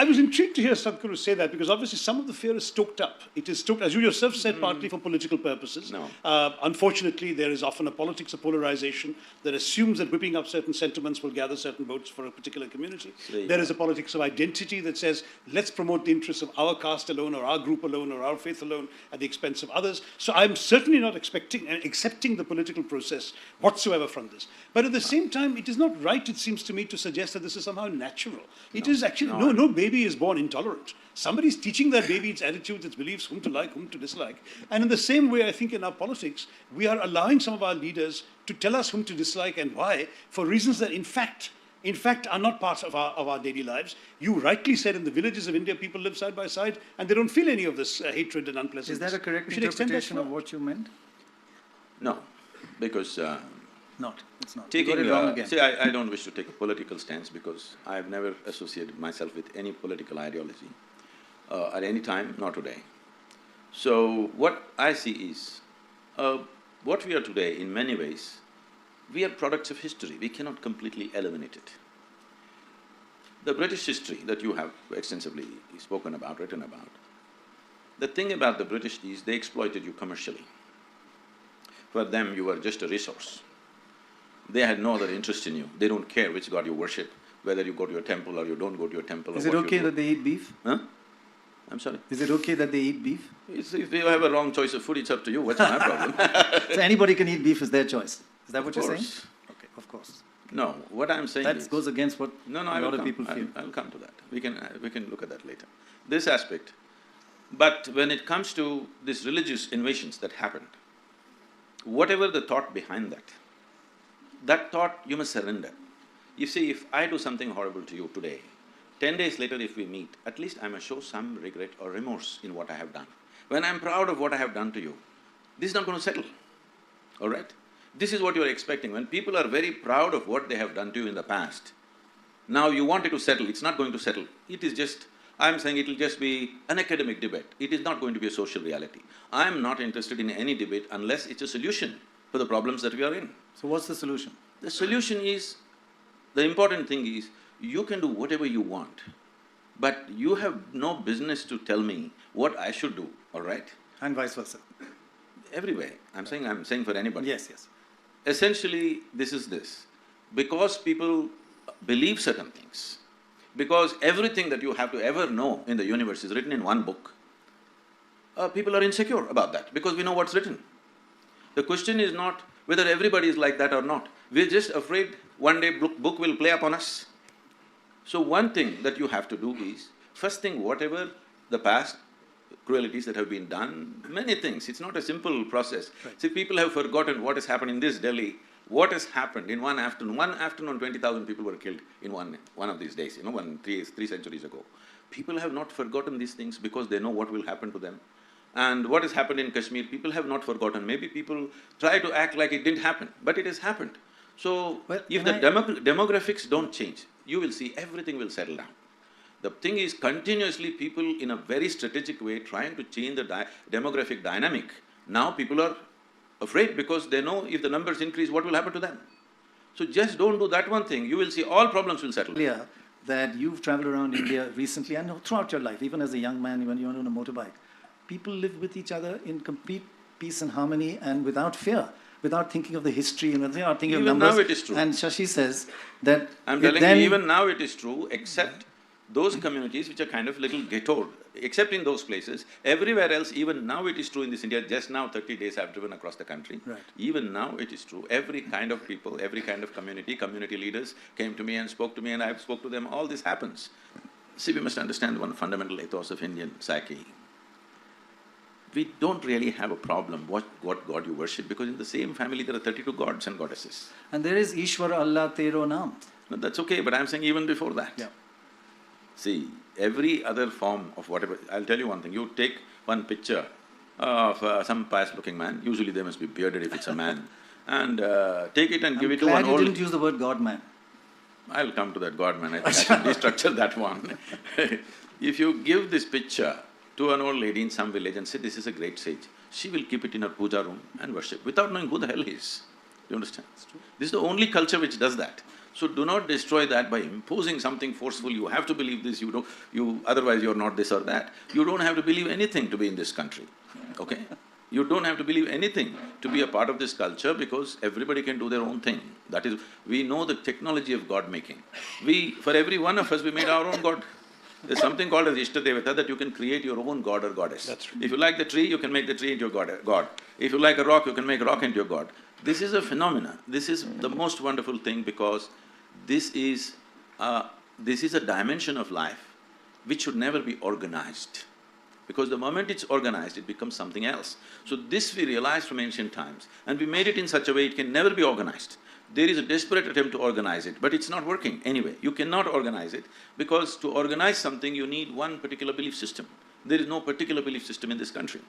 I was intrigued to hear Sadhguru say that, because obviously some of the fear is stoked up. It is stoked, as you yourself said, partly for political purposes. No. Unfortunately, there is often a politics of polarization that assumes that whipping up certain sentiments will gather certain votes for a particular community. There is a politics of identity that says, let's promote the interests of our caste alone, or our group alone, or our faith alone, at the expense of others. So I'm certainly not expecting and accepting the political process whatsoever from this. But at the same time, it is not right, it seems to me, to suggest that this is somehow natural. It is actually, no baby is born intolerant. Somebody's teaching that baby its attitudes, its beliefs, whom to like, whom to dislike. And in the same way, I think in our politics, we are allowing some of our leaders to tell us whom to dislike and why, for reasons that in fact are not part of our daily lives. You rightly said in the villages of India, people live side by side and they don't feel any of this hatred and unpleasantness. Is that a correct interpretation of what you meant? No, because It's not. taking, you got it wrong again. see, I don't wish to take a political stance, because I've never associated myself with any political ideology at any time, not today. So what I see is, what we are today, in many ways, we are products of history. We cannot completely eliminate it. The British history that you have extensively spoken about, written about, the thing about the British is they exploited you commercially. For them, you were just a resource. They had no other interest in you. They don't care which god you worship, whether you go to your temple or you don't go to your temple. Is it okay that they eat beef? Huh? I'm sorry? Is it okay that they eat beef? If you have a wrong choice of food, it's up to you. What's my problem? So anybody can eat beef is their choice. Is that what you're saying? Okay, of course. No, what I'm saying is… That goes against what No, a lot of people feel. I'll come to that. We can look at that later. This aspect. But when it comes to these religious invasions that happened, whatever the thought behind that thought you must surrender. You see, if I do something horrible to you today, 10 days later if we meet, at least I must show some regret or remorse in what I have done. When I'm proud of what I have done to you, this is not going to settle, all right? This is what you're expecting. When people are very proud of what they have done to you in the past, now you want it to settle, it's not going to settle. It is just… I'm saying it'll just be an academic debate. It is not going to be a social reality. I'm not interested in any debate unless it's a solution for the problems that we are in. So what's the solution? The solution is… the important thing is, you can do whatever you want, but you have no business to tell me what I should do, all right? And vice versa. Everywhere. I'm saying for anybody. Yes, yes. Essentially, this is this. Because people believe certain things, because everything that you have to ever know in the universe is written in one book, people are insecure about that, because we know what's written. The question is not whether everybody is like that or not. We're just afraid one day book will play upon us. So one thing that you have to do is, first thing, whatever the past cruelties that have been done, many things, it's not a simple process. Right. See, people have forgotten what has happened in this Delhi, what has happened in one afternoon. One afternoon, 20,000 people were killed in one of these days, three centuries ago. People have not forgotten these things because they know what will happen to them. And what has happened in Kashmir, people have not forgotten. Maybe people try to act like it didn't happen, but it has happened. So, if the demographics don't change, you will see everything will settle down. The thing is, continuously people in a very strategic way trying to change the demographic dynamic. Now people are afraid because they know if the numbers increase, what will happen to them? So just don't do that one thing, you will see all problems will settle. Earlier, that you've traveled around India recently and throughout your life, even as a young man, when you're on a motorbike, people live with each other in complete peace and harmony and without fear, without thinking of the history and without thinking of numbers. Even now it is true. And Shashi says that… I'm telling you, even now it is true, except those communities which are kind of little ghettoed, except in those places. Everywhere else, even now it is true in this India, just now 30 days I've driven across the country. Right. Even now it is true. Every kind of people, every kind of community leaders came to me and spoke to me and I spoke to them, all this happens. See, we must understand one fundamental ethos of Indian psyche. We don't really have a problem what god you worship, because in the same family there are 32 gods and goddesses. And there is Ishwara Allah Tero Naam. No, that's okay, but I'm saying even before that. Yeah. See, every other form of whatever… I'll tell you one thing, you take one picture of some pious-looking man, usually they must be bearded if it's a man, and take it and give it to one old… I'm glad you didn't use the word God-man. I'll come to that God-man, I think I can restructure that one. If you give this picture to an old lady in some village and say, this is a great sage, she will keep it in her puja room and worship, without knowing who the hell he is. Do you understand? This is the only culture which does that. So do not destroy that by imposing something forceful, you have to believe this, otherwise you're not this or that. You don't have to believe anything to be in this country, okay? You don't have to believe anything to be a part of this culture because everybody can do their own thing. That is, we know the technology of God-making. For every one of us, we made our own God. There's something called as Ishtadevata that you can create your own god or goddess. That's right. If you like the tree, you can make the tree into your god. If you like a rock, you can make a rock into your god. This is a phenomena. This is the most wonderful thing because this is a dimension of life which should never be organized. Because the moment it's organized, it becomes something else. So this we realized from ancient times, and we made it in such a way it can never be organized. There is a desperate attempt to organize it, but it's not working anyway. You cannot organize it because to organize something, you need one particular belief system. There is no particular belief system in this country.